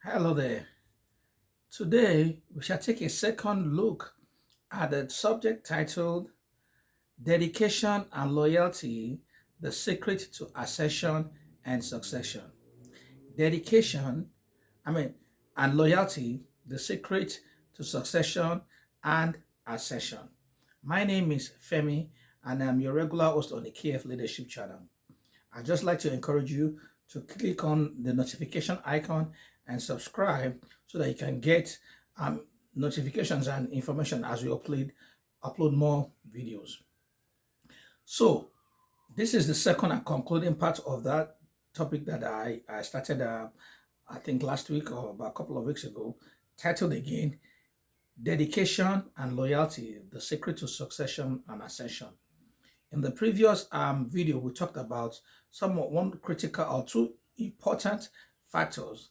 Hello there. Today, we shall take a second look at the subject titled Dedication and Loyalty, the Secret to Ascension and Succession. Dedication, I mean, and loyalty, the secret to succession and ascension. My name is Femi, and I'm your regular host on the KF Leadership channel. I'd just like to encourage you to click on the notification icon and subscribe so that you can get notifications and information as we upload more videos. So this is the second and concluding part of that topic that I started, I think last week or about a couple of weeks ago, titled again, Dedication and Loyalty, the Secret to Succession and Ascension. In the previous video, we talked about one critical or two important factors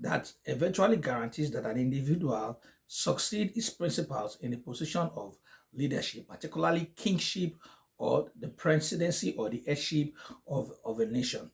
that eventually guarantees that an individual succeed its principles in a position of leadership, particularly kingship or the presidency or the headship of a nation.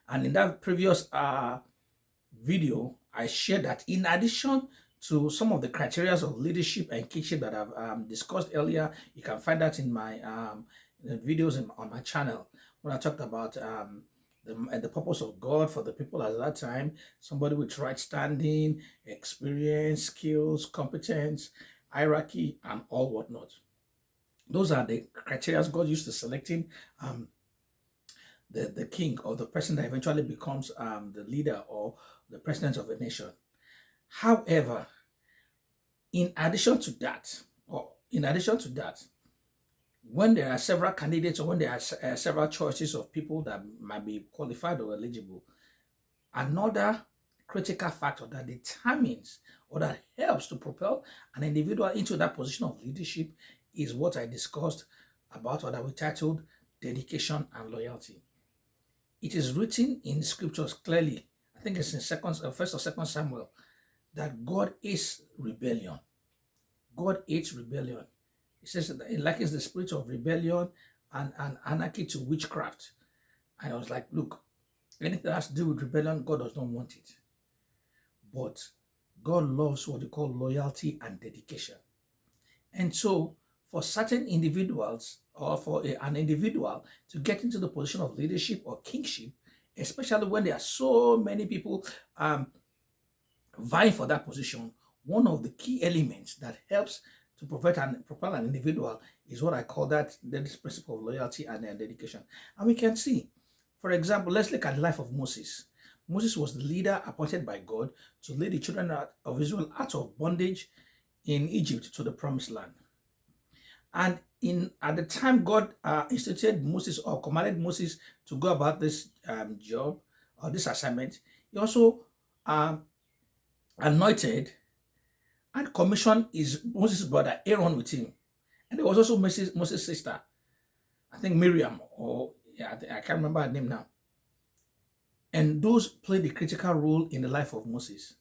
And in that previous video, I shared that in addition to some of the criteria of leadership and kingship that I've discussed earlier, you can find that in my videos on my channel when I talked about the purpose of God for the people at that time, somebody with right standing, experience, skills, competence, hierarchy, and all whatnot. Those are the criteria God used to selecting the king or the person that eventually becomes the leader or the president of a nation. However, in addition to that, when there are several candidates or when there are several choices of people that might be qualified or eligible, another critical factor that determines or that helps to propel an individual into that position of leadership is what I discussed about, or that we titled dedication and loyalty. It is written in scriptures clearly. I think it's in First or Second Samuel that God hates rebellion. God hates rebellion. It says that it likens the spirit of rebellion and anarchy to witchcraft. And I was like, look, anything that has to do with rebellion, God does not want it. But God loves what we call loyalty and dedication. And so for certain individuals, or for an individual to get into the position of leadership or kingship, especially when there are so many people vying for that position, one of the key elements that helps to propel an individual is what I call this principle of loyalty and dedication. And we can see, for example, let's look at the life of Moses. Moses was the leader appointed by God to lead the children of Israel out of bondage in Egypt to the promised land. And at the time God instituted Moses or commanded Moses to go about this job or this assignment, he also anointed and commissioned Moses' brother Aaron with him. And there was also Moses' sister, I think Miriam, or yeah, I can't remember her name now. And those played a critical role in the life of Moses.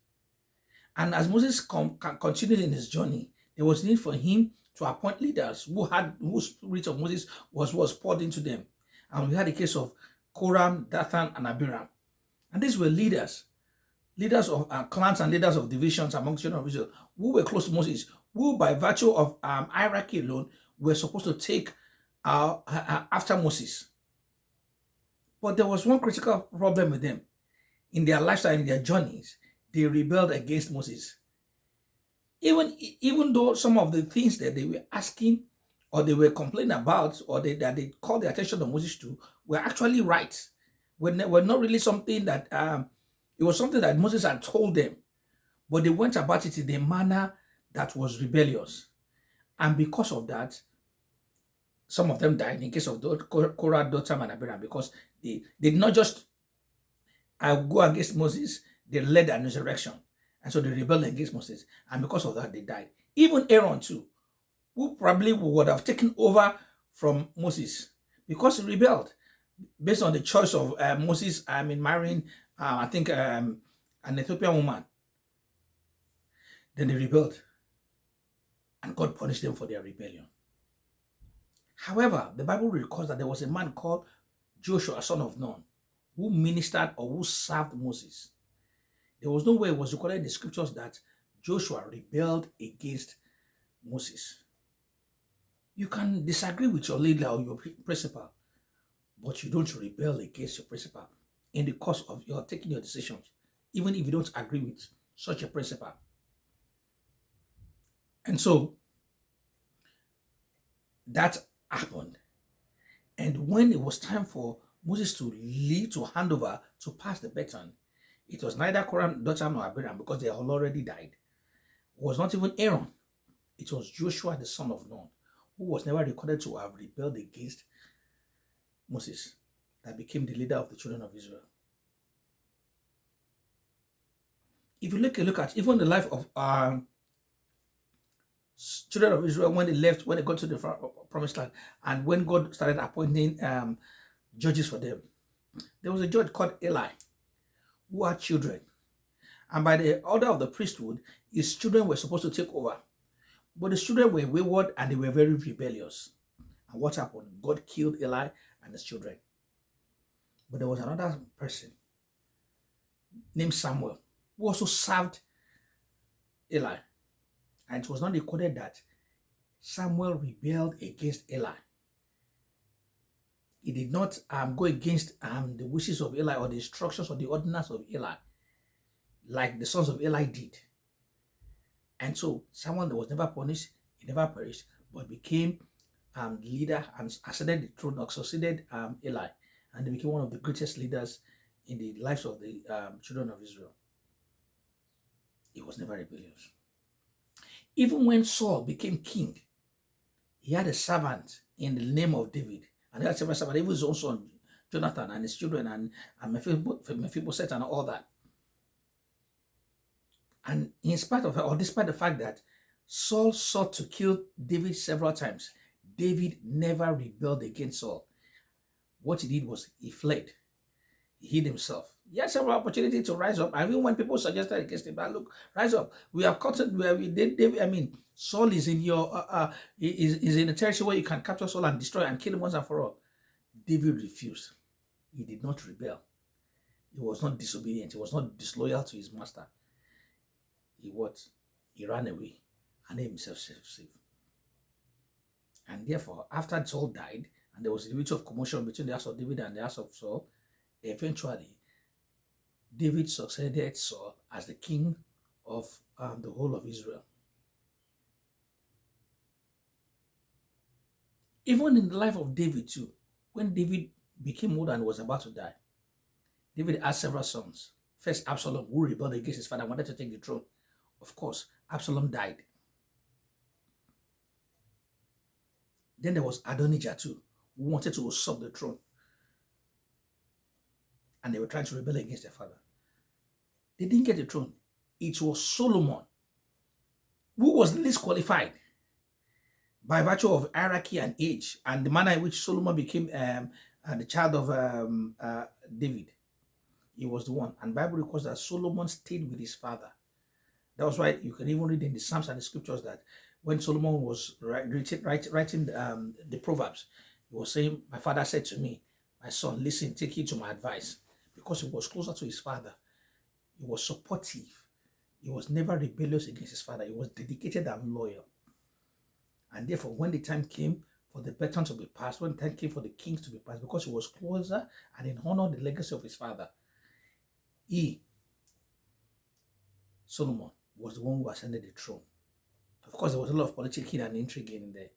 And as Moses continued in his journey, there was need for him to appoint leaders whose spirit of Moses was poured into them. And we had the case of Korah, Dathan, and Abiram. And these were leaders of clans and leaders of divisions among the children of Israel, who were close to Moses, who by virtue of hierarchy alone were supposed to take after Moses. But there was one critical problem with them. In their lifestyle, in their journeys, they rebelled against Moses. Even though some of the things that they were asking or they were complaining about or that they called the attention of Moses to were actually right. Were not really something that it was something that Moses had told them, but they went about it in a manner that was rebellious. And because of that, some of them died in case of Korah, Dathan, and Abiram, because they did not just go against Moses, they led an insurrection. And so they rebelled against Moses. And because of that, they died. Even Aaron too, who probably would have taken over from Moses because he rebelled based on the choice of Moses marrying, I think, an Ethiopian woman. Then they rebelled. And God punished them for their rebellion. However, the Bible records that there was a man called Joshua, son of Nun, who ministered or who served Moses. There was no way it was recorded in the scriptures that Joshua rebelled against Moses. You can disagree with your leader or your principal, but you don't rebel against your principal in the course of your taking your decisions, even if you don't agree with such a principal. And so that happened. And when it was time for Moses to leave, to hand over, to pass the baton, it was neither Korah, Dathan, nor Abiram, because they had already died. It was not even Aaron. It was Joshua, the son of Nun, who was never recorded to have rebelled against Moses, that became the leader of the children of Israel. If you look at even the life of children of Israel when they left, when they got to the promised land, and when God started appointing judges for them, there was a judge called Eli who had children. And by the order of the priesthood, his children were supposed to take over. But the children were wayward and they were very rebellious. And what happened? God killed Eli and his children. But there was another person named Samuel who also served Eli. And it was not recorded that Samuel rebelled against Eli. He did not go against the wishes of Eli or the instructions or the ordinance of Eli, like the sons of Eli did. And so Samuel was never punished, he never perished, but became leader and ascended the throne, or succeeded Eli, and he became one of the greatest leaders in the lives of the children of Israel. He was never rebellious. Even when Saul became king, he had a servant in the name of David, and he had several servants, even his own son Jonathan and his children, and Mephibosheth and all that. And in spite of, or despite the fact that Saul sought to kill David several times, David never rebelled against Saul. What he did was he fled. He hid himself. He had several opportunities to rise up. And even when people suggested against him, that look, rise up. We have caught it where we did. David, I mean, Saul is in your is in a territory where you can capture Saul and destroy and kill him once and for all. David refused. He did not rebel. He was not disobedient. He was not disloyal to his master. He ran away and made himself safe. And therefore, after Saul died, and there was a bit of commotion between the house of David and the house of Saul, eventually, David succeeded Saul as the king of the whole of Israel. Even in the life of David too, when David became old and was about to die, David had several sons. First, Absalom, who rebelled against his father, wanted to take the throne. Of course, Absalom died. Then there was Adonijah too, who wanted to usurp the throne. And they were trying to rebel against their father. They didn't get the throne. It was Solomon, who was least qualified by virtue of hierarchy and age, and the manner in which Solomon became the child of David. He was the one. And the Bible records that Solomon stayed with his father. That was why you can even read in the Psalms and the scriptures that when Solomon was writing the Proverbs, he was saying, my father said to me, my son, listen, take heed to my advice. Because he was closer to his father. He was supportive. He was never rebellious against his father. He was dedicated and loyal. And therefore, when the time came for the baton to be passed, when the time came for the kings to be passed, because he was closer and in honor the legacy of his father, Solomon, was the one who ascended the throne. Of course, there was a lot of politicking and intrigue in there.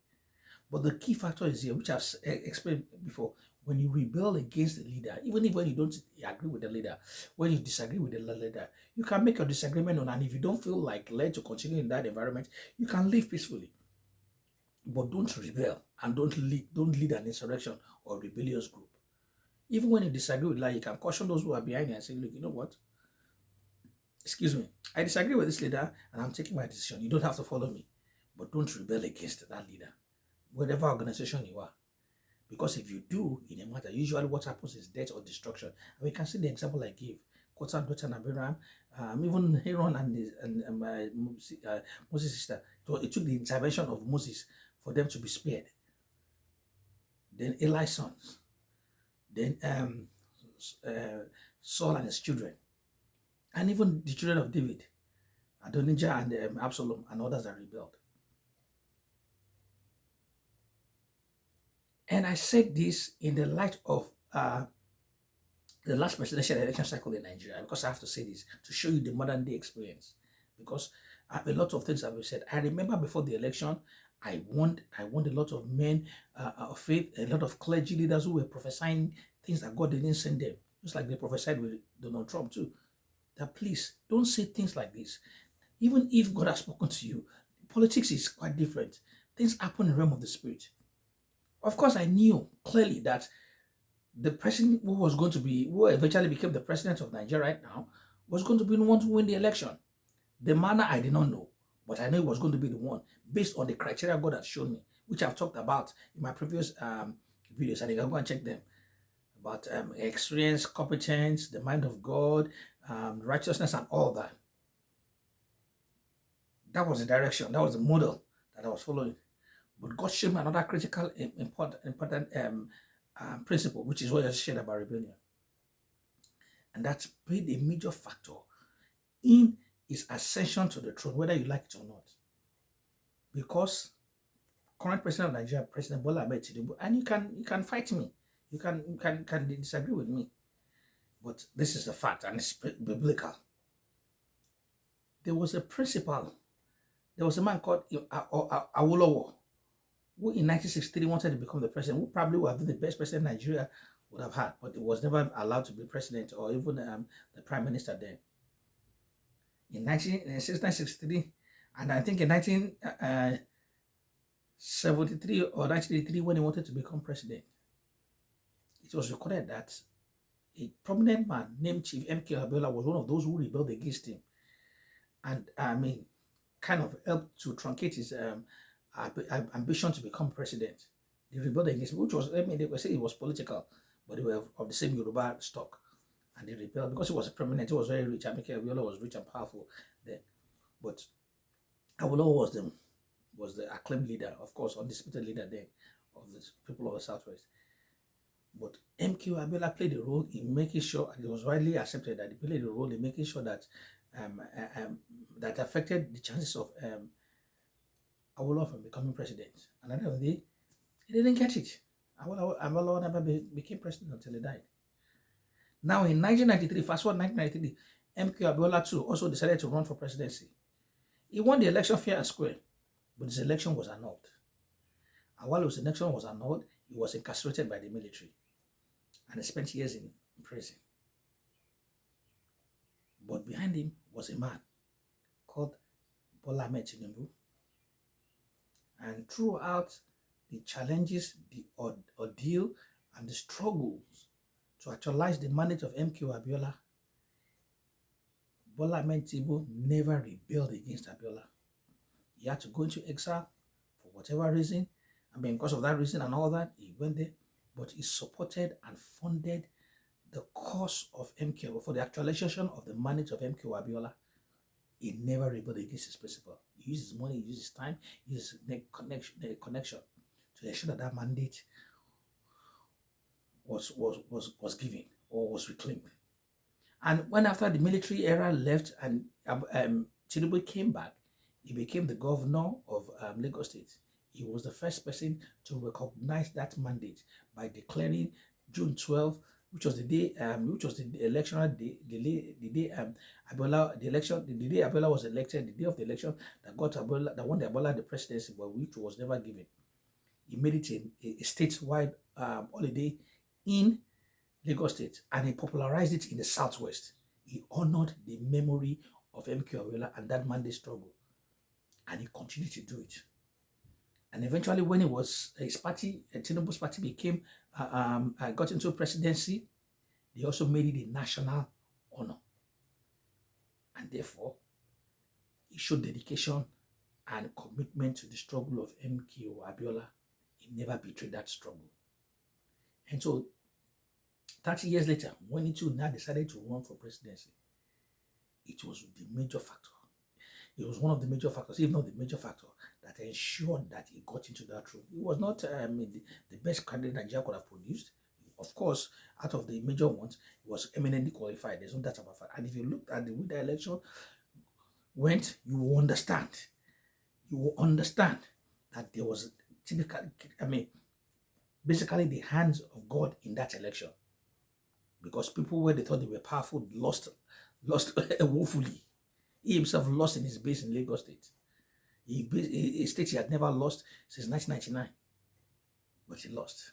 But the key factor is here, which I've explained before. When you rebel against the leader, even if when you don't agree with the leader, when you disagree with the leader, you can make your disagreement known. And if you don't feel like led to continue in that environment, you can live peacefully. But don't rebel and don't lead an insurrection or rebellious group. Even when you disagree with that, you can caution those who are behind you and say, look, you know what? Excuse me, I disagree with this leader and I'm taking my decision. You don't have to follow me, but don't rebel against that leader, whatever organization you are. Because if you do in a matter, usually what happens is death or destruction. And we can see the example I gave. Korah, Dathan, and Abiram, even Aaron and Moses' sister. It took the intervention of Moses for them to be spared. Then Eli's sons. Then Saul and his children. And even the children of David, Adonijah and Absalom and others that rebelled. And I said this in the light of the last presidential election cycle in Nigeria, because I have to say this to show you the modern day experience. Because a lot of things have been said. I remember before the election, I warned a lot of men of faith, a lot of clergy leaders who were prophesying things that God didn't send them, just like they prophesied with Donald Trump too. That please don't say things like this. Even if God has spoken to you, politics is quite different. Things happen in the realm of the spirit. Of course, I knew clearly that the person who was going to be, who eventually became the president of Nigeria right now, was going to be the one to win the election. The manner I did not know, but I know he was going to be the one based on the criteria God had shown me, which I've talked about in my previous videos, and you can go and check them about experience, competence, the mind of God, righteousness, and all that. That was the direction, that was the model that I was following. But God showed me another critical, important principle, which is what I shared about rebellion. And that's played a major factor in his ascension to the throne, whether you like it or not. Because current president of Nigeria, President Bola Ahmed Tinubu, and you can fight me, you can disagree with me, but this is a fact and it's biblical. There was a principal, there was a man called Awolowo, who in 1963 wanted to become the president, who probably would have been the best president Nigeria would have had, but he was never allowed to be president or even the prime minister then. In 1963, and I think in 1973 or 1983, when he wanted to become president, it was recorded that a prominent man named Chief M.K. Abiola was one of those who rebelled against him, and kind of helped to truncate his ambition to become president. They rebelled against him, which was, they were saying it was political, but they were of the same Yoruba stock. And they rebelled because he was prominent, he was very rich. Amike Abiola was rich and powerful then. But Awolowo was the acclaimed leader, of course, undisputed leader then of the people of the Southwest. But MK Abiola played a role in making sure, and it was widely accepted that he played a role in making sure that that affected the chances of Awolowo from becoming president. And at the end of the day, he didn't get it. Awolowo never became president until he died. Now in 1993, fast forward 1993, MK Abiola too also decided to run for presidency. He won the election fair and square, but his election was annulled. And while his election was annulled, he was incarcerated by the military and he spent years in prison. But behind him was a man called Bola Ahmed Tinubu. And throughout the challenges, the ordeal, and the struggles to actualize the mandate of MK Abiola, Bola Ahmed Tinubu never rebelled against Abiola. He had to go into exile for whatever reason. Because of that reason and all that, he went there. But he supported and funded the cause of MK for the actualization of the mandate of MK Abiola. He never rebelled against his principle. He used his money, he used his time, he used his connection to ensure that mandate was given or was reclaimed. And when after the military era left and Tinubu came back, he became the governor of Lagos State. He was the first person to recognize that mandate by declaring June 12th, which was the day, which was the electoral day, the day Abiola was elected, the day of the election that won the Abiola the presidency, but which was never given. He made it a statewide holiday in Lagos State, and he popularized it in the Southwest. He honored the memory of MK Abiola and that mandate struggle, and he continued to do it. And eventually, when it was his party, Tinubu's party became got into presidency, they also made it a national honor, and therefore, he showed dedication and commitment to the struggle of MK Abiola. He never betrayed that struggle, and so 30 years later, when he too now decided to run for presidency, it was the major factor. It was one of the major factors, if not the major factor, that ensured that he got into that role. He was not the best candidate Nigeria could have produced. Of course, out of the major ones, he was eminently qualified. There's no doubt about that. And if you looked at the way the election went, you will understand. You will understand that there was typically, basically the hands of God in that election. Because people, where they thought they were powerful, lost woefully. He himself lost in his base in Lagos State. A state he had never lost since 1999. But he lost.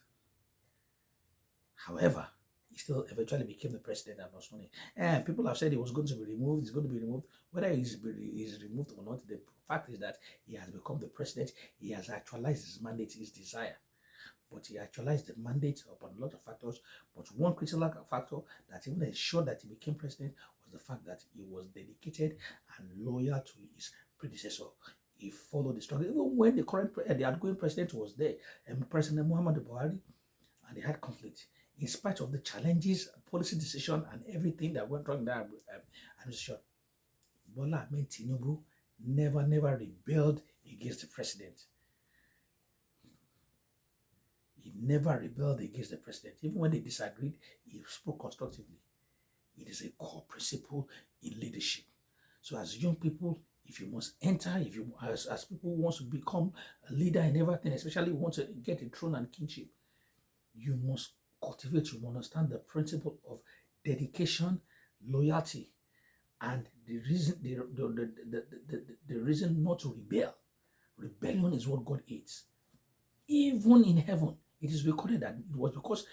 However, he still eventually became the president and was running. And people have said he was going to be removed, he's going to be removed. Whether he's removed or not, the fact is that he has become the president. He has actualized his mandate, his desire. But he actualized the mandate upon a lot of factors. But one critical factor that even ensured that he became president was the fact that he was dedicated and loyal to his predecessor. He followed the struggle. Even when the outgoing president was there, and President Muhammadu Buhari, and they had conflict, in spite of the challenges, policy decision, and everything that went wrong in that administration, Bola Ahmed Tinubu never rebelled against the president. He never rebelled against the president. Even when they disagreed, he spoke constructively. It is a core principle in leadership. So as young people, if you must enter, if you as people who want to become a leader in everything, especially want to get a throne and kingship, you must cultivate, you understand the principle of dedication, loyalty, and the reason not to rebel. Rebellion is what God hates. Even in heaven, it is recorded that it was because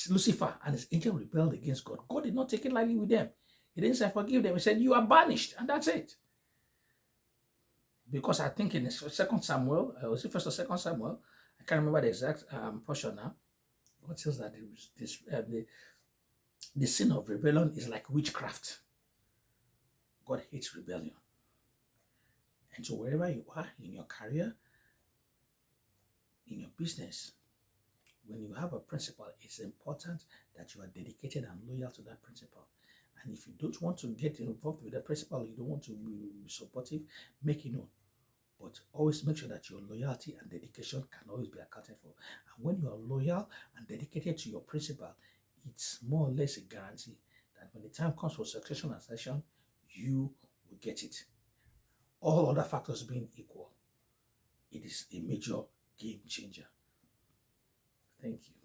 Lucifer and his angel rebelled against God. God did not take it lightly with them. He didn't say forgive them. He said you are banished, and that's it. Because I think in 2 Samuel, was it 1st or 2 Samuel? I can't remember the exact portion now. God says that the sin of rebellion is like witchcraft. God hates rebellion. And so wherever you are in your career, in your business, when you have a principle, it's important that you are dedicated and loyal to that principle. And if you don't want to get involved with the principle, you don't want to be supportive, make it known. But always make sure that your loyalty and dedication can always be accounted for. And when you are loyal and dedicated to your principle, it's more or less a guarantee that when the time comes for succession and session, you will get it. All other factors being equal, it is a major game changer. Thank you.